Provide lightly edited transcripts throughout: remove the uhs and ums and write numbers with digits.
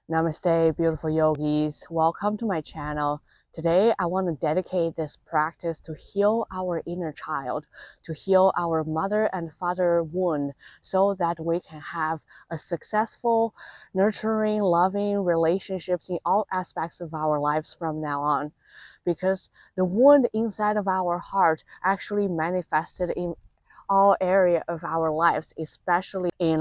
Namaste, beautiful yogis. Welcome to my channel. Today, I want to dedicate this practice to heal our inner child, to heal our mother and father wound so that we can have a successful, nurturing, loving relationships in all aspects of our lives from now on. Because the wound inside of our heart actually manifested in all area of our lives, especially in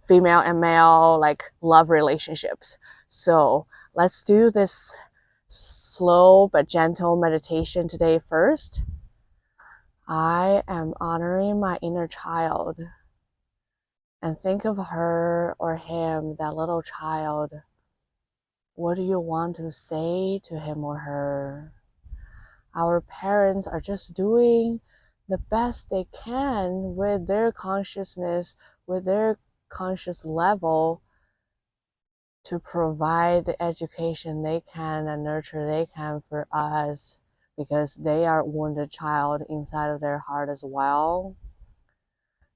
female and male love relationships. So let's do this slow but gentle meditation today first. I am honoring my inner child, and think of her or him, that little child. What do you want to say to him or her? Our parents are just doing the best they can with their consciousness, with their conscious level, to provide the education they can and nurture they can for us, because they are a wounded child inside of their heart as well.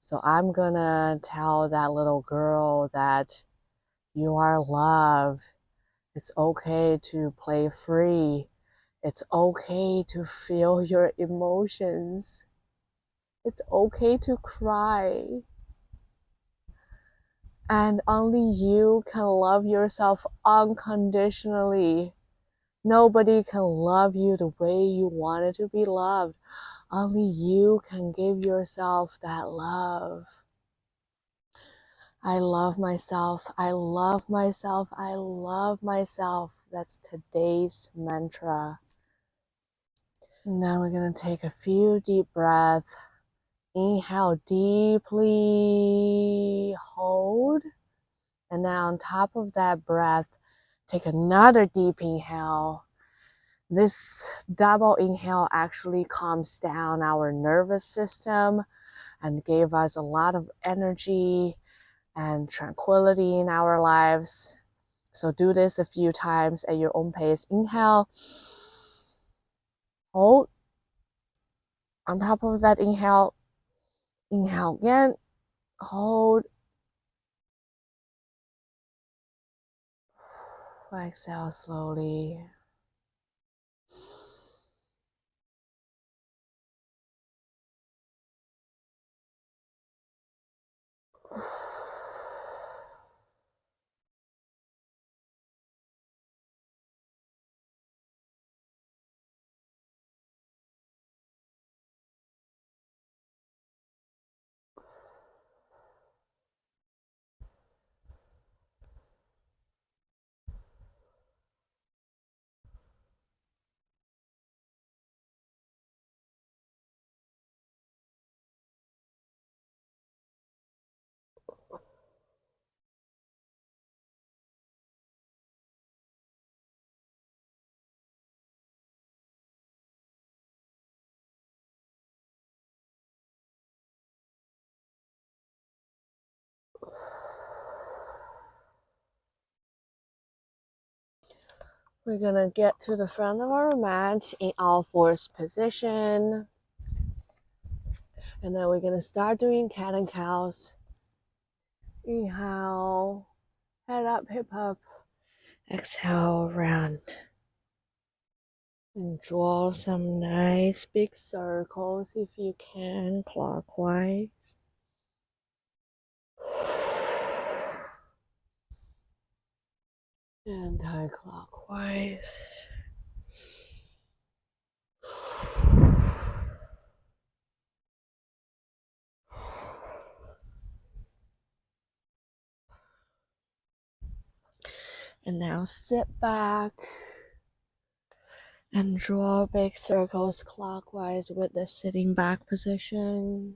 So I'm gonna tell that little girl that you are loved. It's okay to play free. It's okay to feel your emotions. It's okay to cry. And only you can love yourself unconditionally. Nobody can love you the way you wanted to be loved. Only you can give yourself that love. I love myself. I love myself. I love myself. That's today's mantra. Now we're going to take a few deep breaths. Inhale deeply, hold. And then on top of that breath, take another deep inhale. This double inhale actually calms down our nervous system and gave us a lot of energy and tranquility in our lives. So do this a few times at your own pace. Inhale, hold. On top of that inhale again, hold. Exhale slowly. We're gonna get to the front of our mat in all fours position. And then we're gonna start doing cat and cows. Inhale, head up, hip up. Exhale, round. And draw some nice big circles if you can, clockwise. Anti-clockwise. And now sit back and draw big circles clockwise with the sitting back position.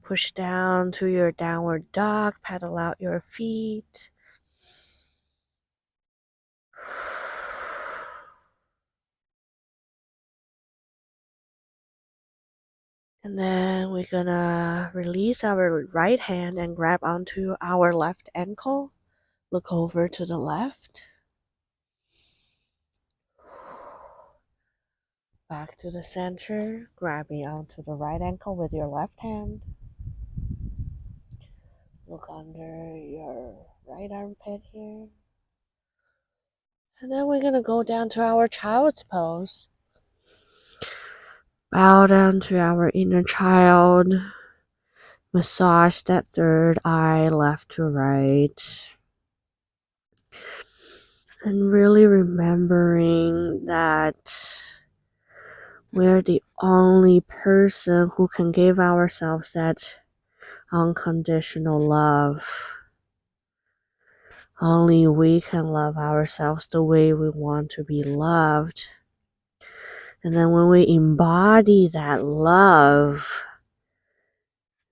push down to your downward dog, paddle out your feet. And then we're gonna release our right hand and grab onto our left ankle. Look over to the left. Back to the center, grabbing onto the right ankle with your left hand. Look under your right armpit here. And then we're gonna go down to our child's pose. Bow down to our inner child. Massage that third eye left to right. And really remembering that we're the only person who can give ourselves that unconditional love. Only we can love ourselves the way we want to be loved. And then when we embody that love,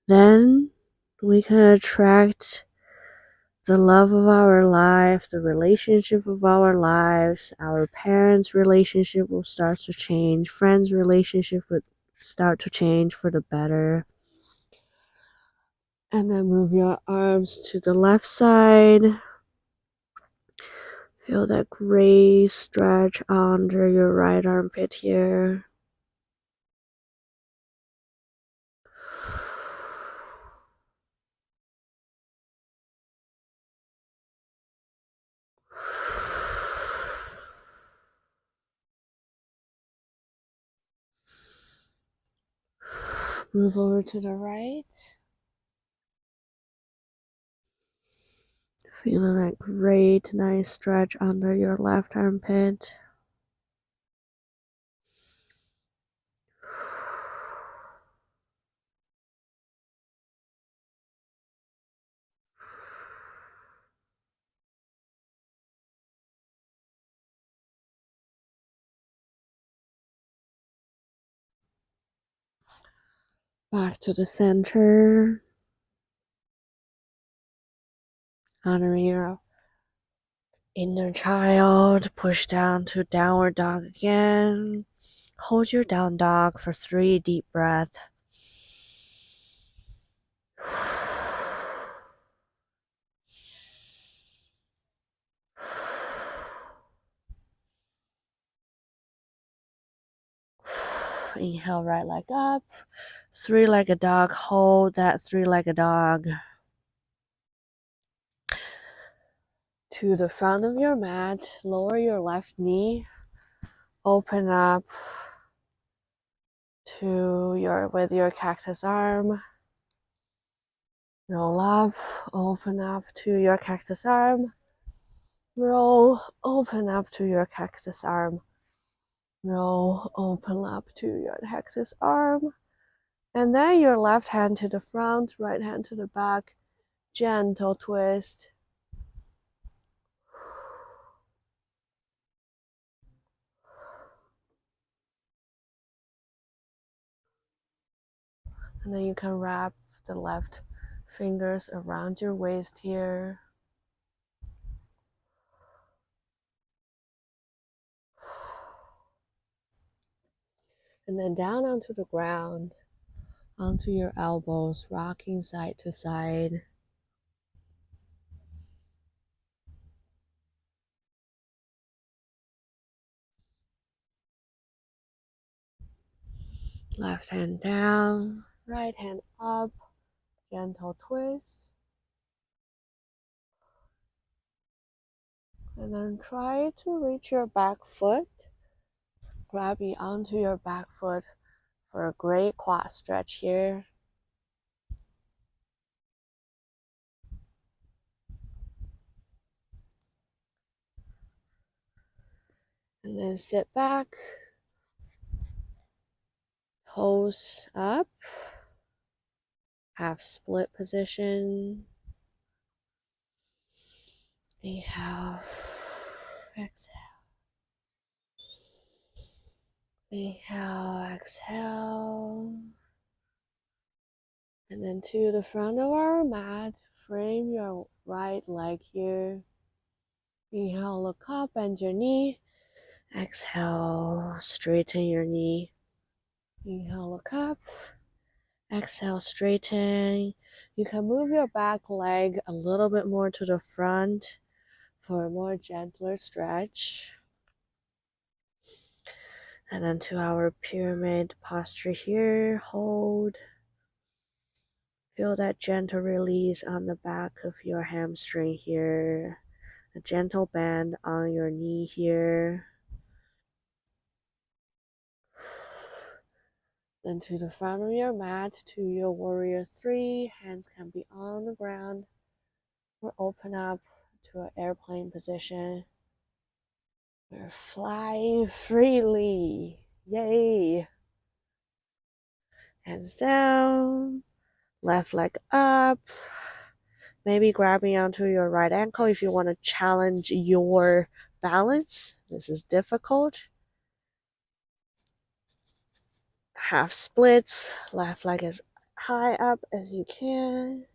then we can attract the love of our life, the relationship of our lives. Our parents' relationship will start to change. Friends' relationship will start to change for the better. And then move your arms to the left side. Feel that great stretch under your right armpit here. Move over to the right. Feeling that great, nice stretch under your left armpit. Back to the center. Honoring your inner child. Push down to downward dog again. Hold your down dog for 3 deep breaths. Inhale, right leg up. 3-legged dog. Hold that 3-legged dog to the front of your mat. Lower your left knee. Open up with your cactus arm. Roll up. Open up to your cactus arm. Roll. Open up to your cactus arm. Roll. Open up to your cactus arm. And then your left hand to the front, right hand to the back. Gentle twist. And then you can wrap the left fingers around your waist here. And then down onto the ground, onto your elbows, rocking side to side. Left hand down, right hand up, gentle twist. And then try to reach your back foot. Grabbing onto your back foot for a great quad stretch here. And then sit back, toes up, half split position. Inhale, exhale. Inhale, exhale. And then to the front of our mat, frame your right leg here. Inhale, look up, bend your knee. Exhale, straighten your knee. Inhale, look up. Exhale, straighten. You can move your back leg a little bit more to the front for a more gentler stretch. And then to our pyramid posture here, hold. Feel that gentle release on the back of your hamstring here. A gentle bend on your knee here. Then to the front of your mat, to your warrior three. Hands can be on the ground or open up to an airplane position. We're flying freely. Yay! Hands down. Left leg up. Maybe grabbing onto your right ankle if you want to challenge your balance. This is difficult. Half splits. Left leg as high up as you can.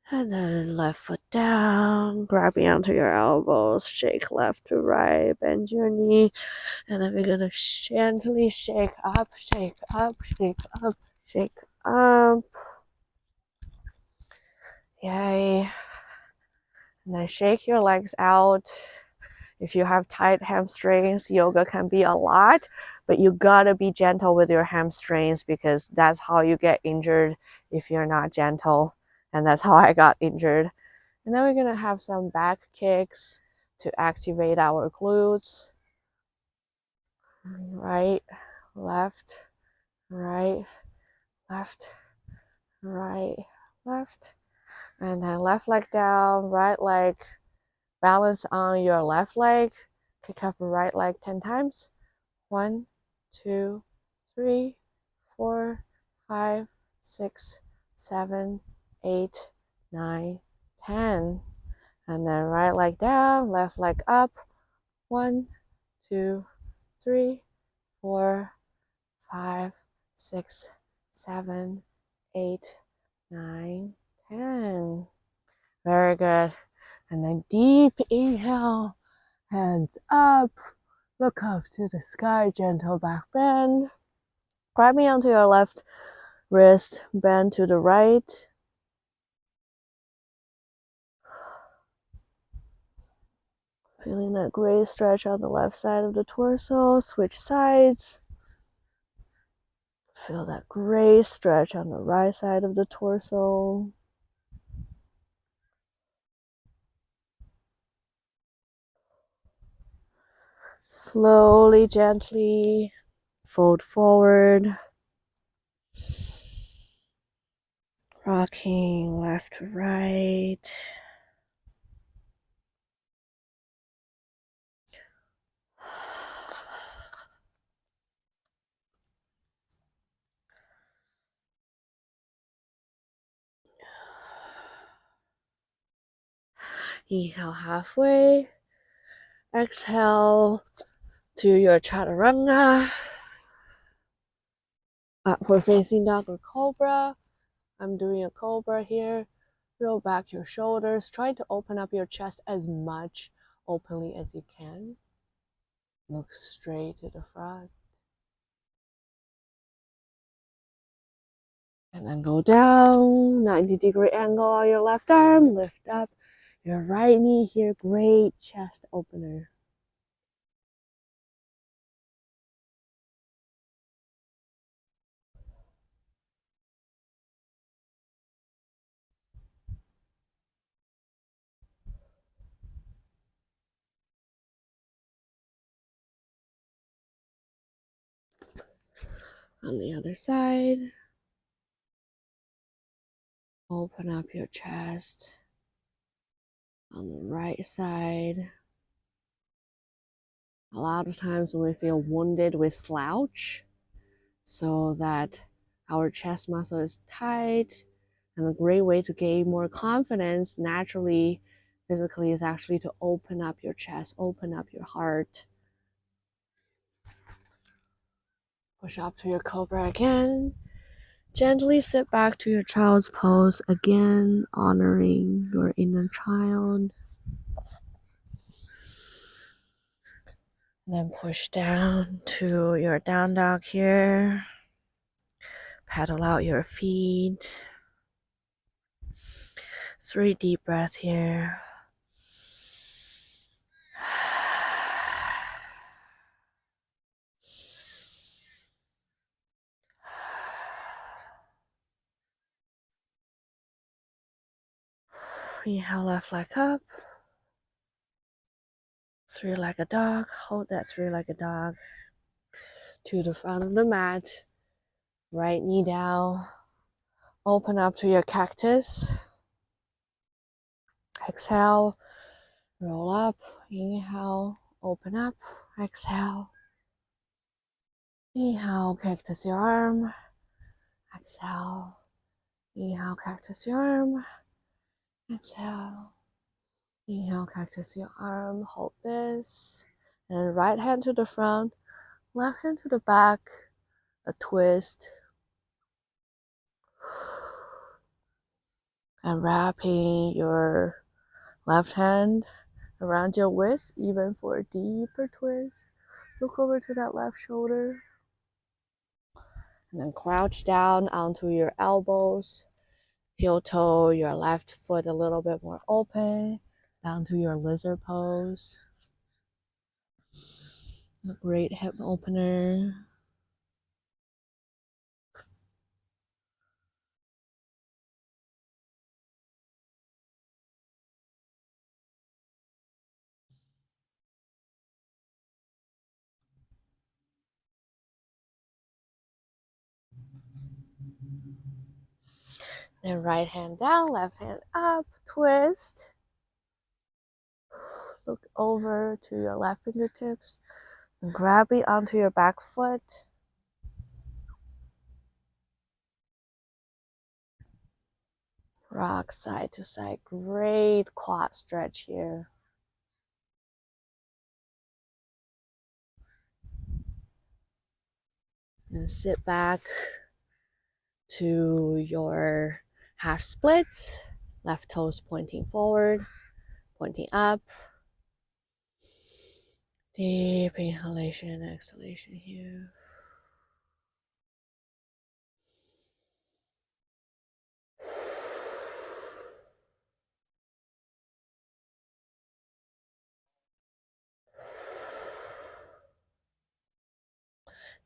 And then left foot down. Grabbing onto your elbows. Shake left to right. Bend your knee. And then we're going to gently shake up, shake up, shake up, shake up. Yay. And then shake your legs out. If you have tight hamstrings, yoga can be a lot, but you gotta be gentle with your hamstrings because that's how you get injured if you're not gentle. And that's how I got injured. And then we're gonna have some back kicks to activate our glutes. Right, left, right, left, right, left. And then left leg down, right leg. Balance on your left leg. Kick up your right leg 10 times. 1, 2, 3, 4, 5, 6, 7, 8, 9, 10. And then right leg down, left leg up. 1, 2, 3, 4, 5, 6, 7, 8, 9, 10. Very good. And then deep inhale, hands up, look up to the sky, gentle back bend. Grabbing onto your left wrist, bend to the right. Feeling that great stretch on the left side of the torso, switch sides. Feel that great stretch on the right side of the torso. Slowly, gently fold forward. Rocking left to right. Inhale halfway. Exhale to your chaturanga. Upward facing dog or cobra. I'm doing a cobra here. Roll back your shoulders. Try to open up your chest as much openly as you can. Look straight to the front. And then go down, 90-degree angle on your left arm. Lift up your right knee here. Great chest opener. On the other side, open up your chest. On the right side, a lot of times when we feel wounded, we slouch so that our chest muscle is tight. And a great way to gain more confidence naturally, physically, is actually to open up your chest, open up your heart. Push up to your cobra again. Gently sit back to your child's pose, again honoring your inner child. And then push down to your down dog here. Paddle out your feet. 3 deep breaths here. Inhale, left leg up. 3-legged dog. Hold that 3-legged dog to the front of the mat. Right knee down. Open up to your cactus. Exhale. Roll up. Inhale. Open up. Exhale. Inhale. Cactus your arm. Exhale. Inhale. Cactus your arm. Exhale. Inhale. Cactus your arm. Hold this. And right hand to the front. Left hand to the back. A twist. And wrapping your left hand around your waist, even for a deeper twist. Look over to that left shoulder. And then crouch down onto your elbows. Heel toe your left foot a little bit more open. Down to your lizard pose. A great hip opener. Then right hand down, left hand up, twist. Look over to your left fingertips and grab it onto your back foot. Rock side to side. Great quad stretch here. And sit back to your half splits. Left toes pointing forward, pointing up. Deep inhalation, exhalation here.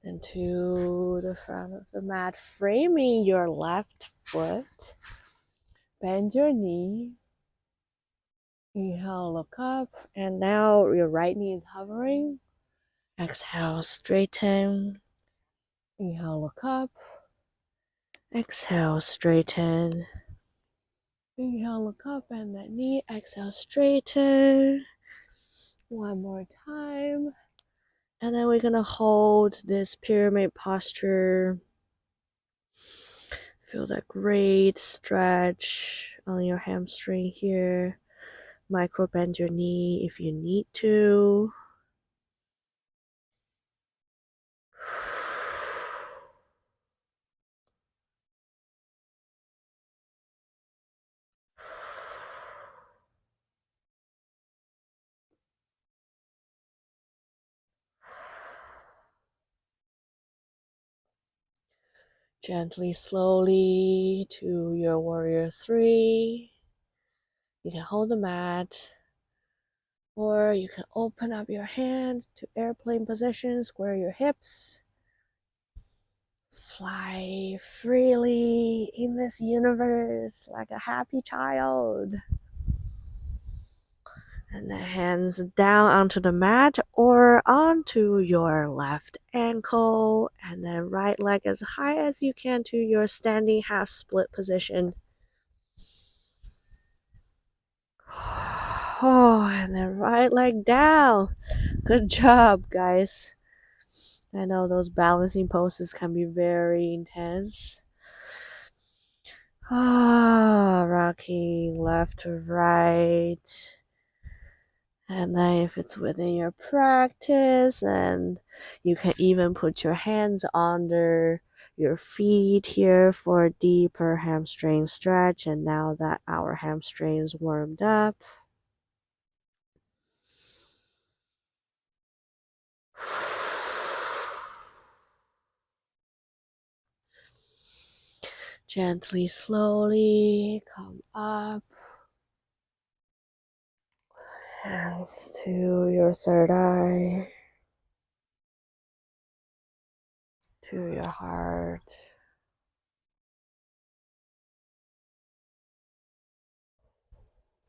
Then to the front of the mat, framing your left foot. Bend your knee. Inhale, look up. And now your right knee is hovering. Exhale, straighten. Inhale, look up. Exhale, straighten. Inhale, look up, and that knee. Exhale, straighten. One more time. And then we're gonna hold this pyramid posture. Feel that great stretch on your hamstring here. Micro bend your knee if you need to. Gently, slowly to your warrior 3. You can hold the mat, or you can open up your hand to airplane position, square your hips. Fly freely in this universe like a happy child. And the hands down onto the mat or onto your left ankle. And then right leg as high as you can to your standing half split position. Oh, and then right leg down. Good job, guys. I know those balancing poses can be very intense. Rocking left to right. And then if it's within your practice, and you can even put your hands under your feet here for a deeper hamstring stretch. And now that our hamstrings warmed up, gently, slowly come up. Hands to your third eye, to your heart.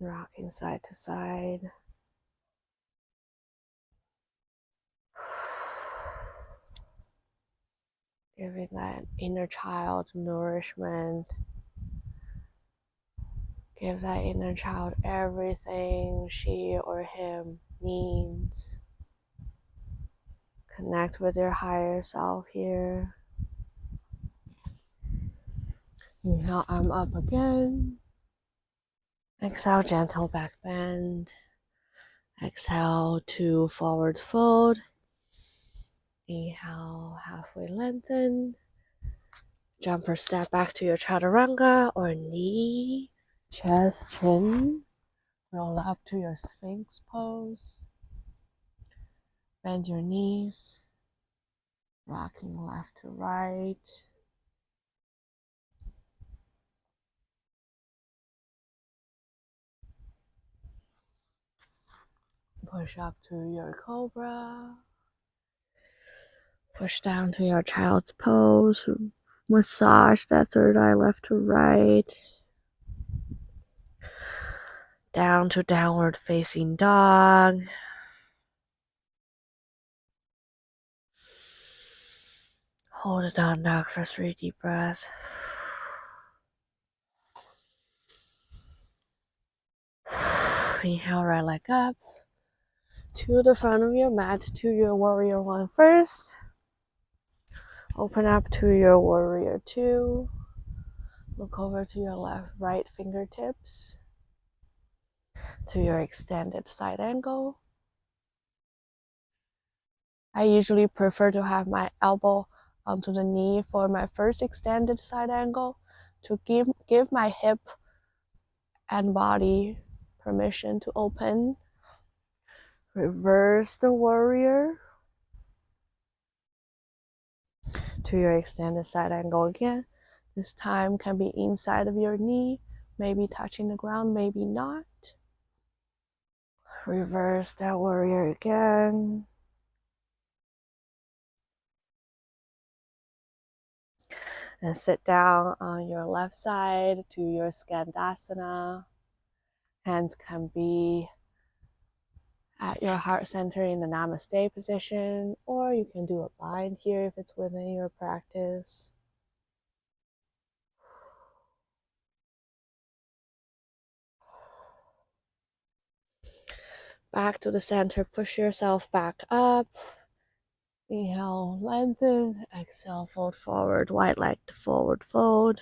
Rocking side to side. Giving that inner child nourishment. Give that inner child everything she or him needs. Connect with your higher self here. Inhale, arm up again. Exhale, gentle back bend. Exhale to forward fold. Inhale, halfway lengthen. Jump or step back to your chaturanga or knee, chest, chin. Roll up to your Sphinx pose. Bend your knees, rocking left to right. Push up to your cobra. Push down to your child's pose. Massage that third eye left to right. Down to downward facing dog. Hold it down dog for 3 deep breaths. Inhale, right leg up. To the front of your mat, to your warrior 1 first. Open up to your warrior 2. Look over to your right fingertips. To your extended side angle. I usually prefer to have my elbow onto the knee for my first extended side angle to give my hip and body permission to open. Reverse the warrior to your extended side angle again. This time can be inside of your knee, maybe touching the ground, maybe not. Reverse that warrior again. And sit down on your left side to your Skandasana. Hands can be at your heart center in the Namaste position, or you can do a bind here if it's within your practice. Back to the center, push yourself back up. Inhale, lengthen. Exhale, fold forward, wide leg to forward fold.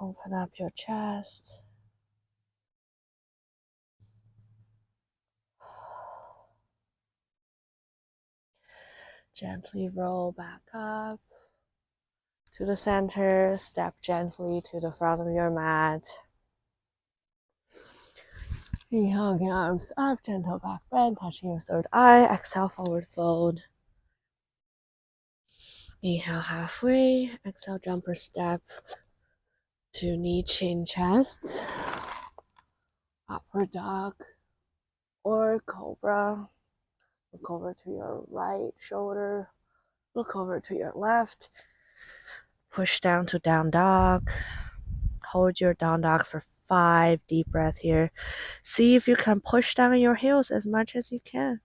Open up your chest. Gently roll back up to the center. Step gently to the front of your mat. Inhale, your arms up, gentle back bend, touching your third eye. Exhale, forward fold. Inhale, halfway. Exhale, jumper step to knee, chin, chest. Upward dog or cobra. Look over to your right shoulder. Look over to your left. Push down to down dog. Hold your down dog for 5 deep breaths here. See if you can push down your heels as much as you can.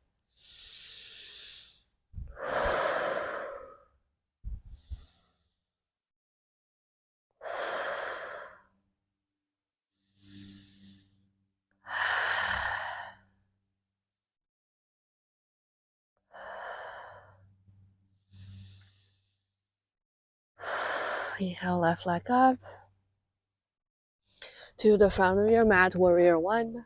Inhale, left leg up. To the front of your mat, warrior 1.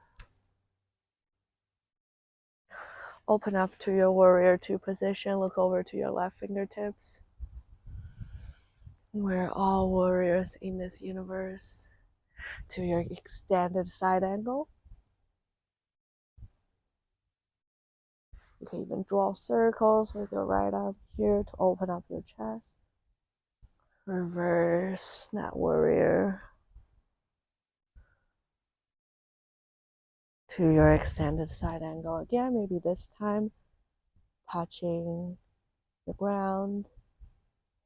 Open up to your warrior two position. Look over to your left fingertips. We're all warriors in this universe. To your extended side angle. You can even draw circles with your right arm here to open up your chest. Reverse that warrior to your extended side angle again. Maybe this time touching the ground.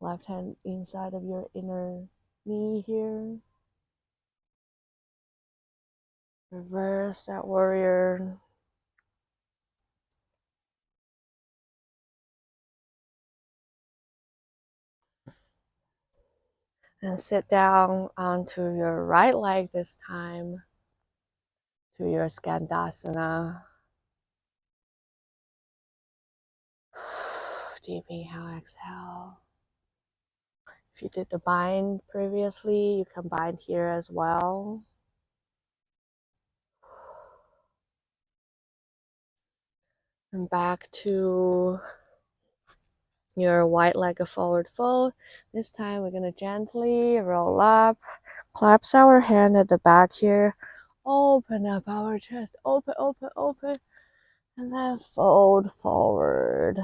Left hand inside of your inner knee here. Reverse that warrior. And sit down onto your right leg this time to your Skandasana. Deep inhale, exhale. If you did the bind previously, you can bind here as well. And back to your white leg forward fold. This time we're going to gently roll up, clasp our hand at the back here, open up our chest, open, open, open, and then fold forward.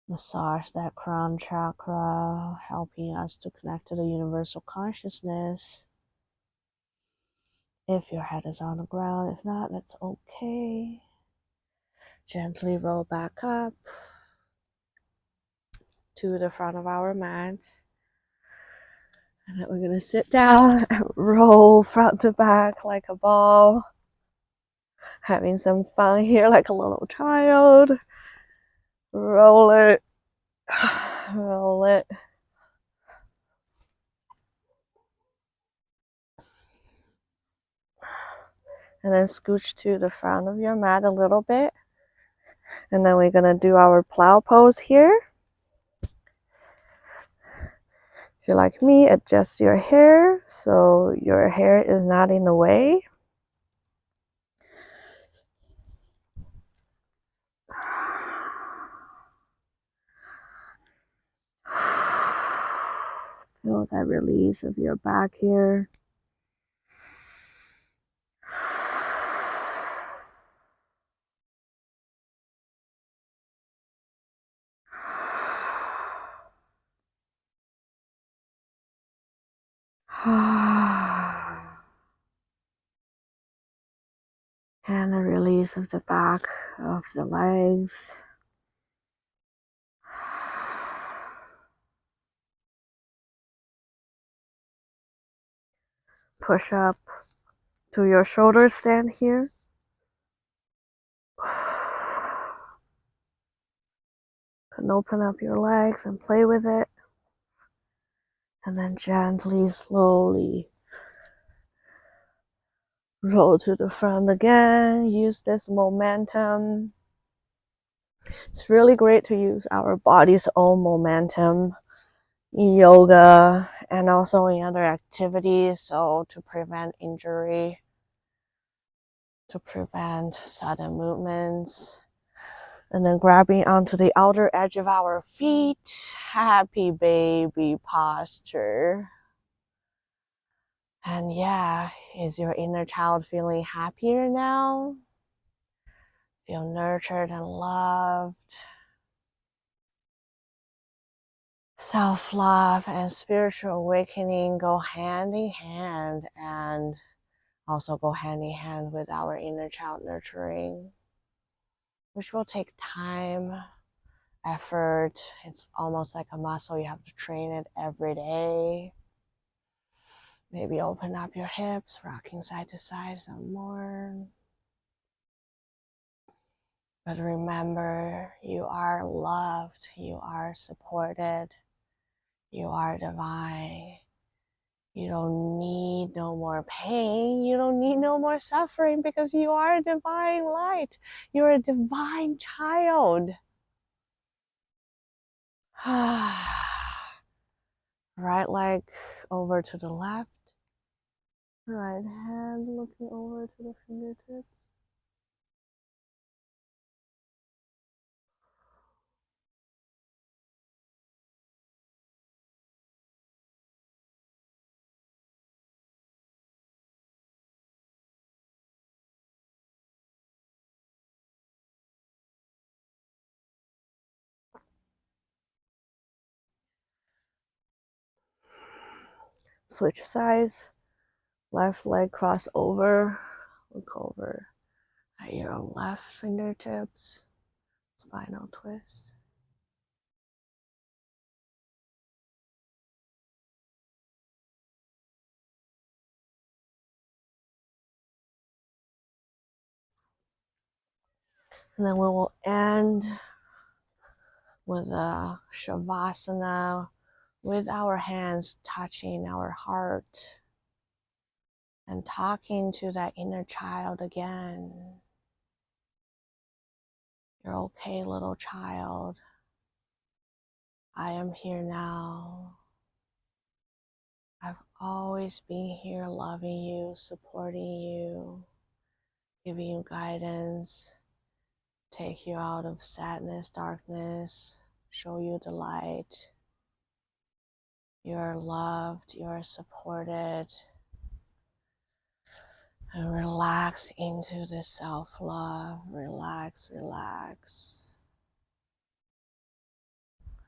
Massage that crown chakra, helping us to connect to the universal consciousness. If your head is on the ground, if not, that's okay. Gently roll back up to the front of our mat. And then we're going to sit down and roll front to back like a ball. Having some fun here like a little child. Roll it. Roll it. And then scooch to the front of your mat a little bit. And then we're going to do our plow pose here. If you're like me, adjust your hair so your hair is not in the way. Feel that release of your back here. And the release of the back of the legs. Push up to your shoulder stand here. And open up your legs and play with it. And then gently, slowly roll to the front again. Use this momentum. It's really great to use our body's own momentum in yoga and also in other activities, so to prevent injury, to prevent sudden movements. And then grabbing onto the outer edge of our feet, happy baby posture. And yeah, is your inner child feeling happier now? Feel nurtured and loved. Self-love and spiritual awakening go hand in hand, and also go hand in hand with our inner child nurturing, which will take time, effort. It's almost like a muscle. You have to train it every day. Maybe open up your hips, rocking side to side some more. But remember, you are loved, you are supported, you are divine, You don't need no more pain. You don't need no more suffering because you are a divine light. You're a divine child. Right leg over to the left. Right hand looking over to the fingertips. Switch sides. Left leg cross over. Look over at your left fingertips. Spinal twist. And then we will end with a Savasana with our hands touching our heart and talking to that inner child again. You're okay, little child. I am here now. I've always been here loving you, supporting you, giving you guidance, take you out of sadness, darkness, show you the light. You are loved, you are supported. And relax into this self-love. Relax, relax.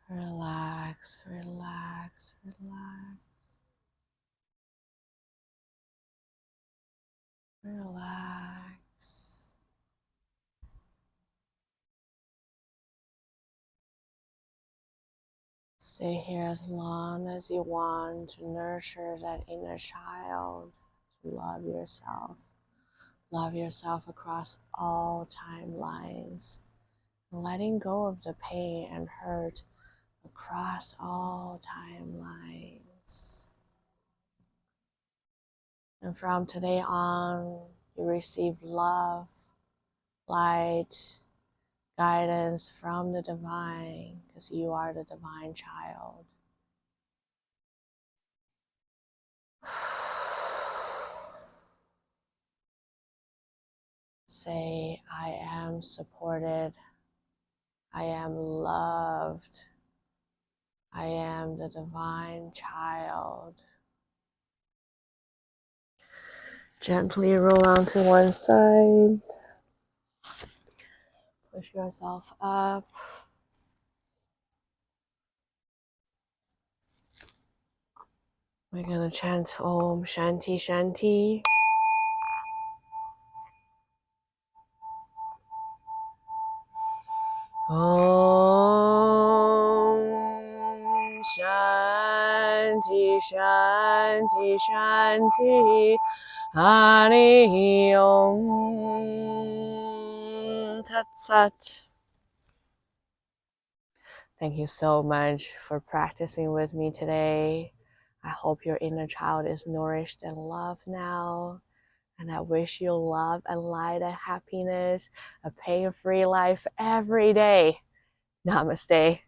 Relax, relax, relax. Relax. Stay here as long as you want to nurture that inner child, to love yourself. Love yourself across all timelines. Letting go of the pain and hurt across all timelines. And from today on, you receive love, light, guidance from the divine, because you are the divine child. Say, I am supported. I am loved. I am the divine child. Gently roll onto one side. Push yourself up. We're gonna chant Om Shanti Shanti. Om Shanti Shanti Shanti. Hari Om Tat Sat. Thank you so much for practicing with me today. I hope your inner child is nourished and loved now. And I wish you love and light and happiness, a pain-free life every day. Namaste.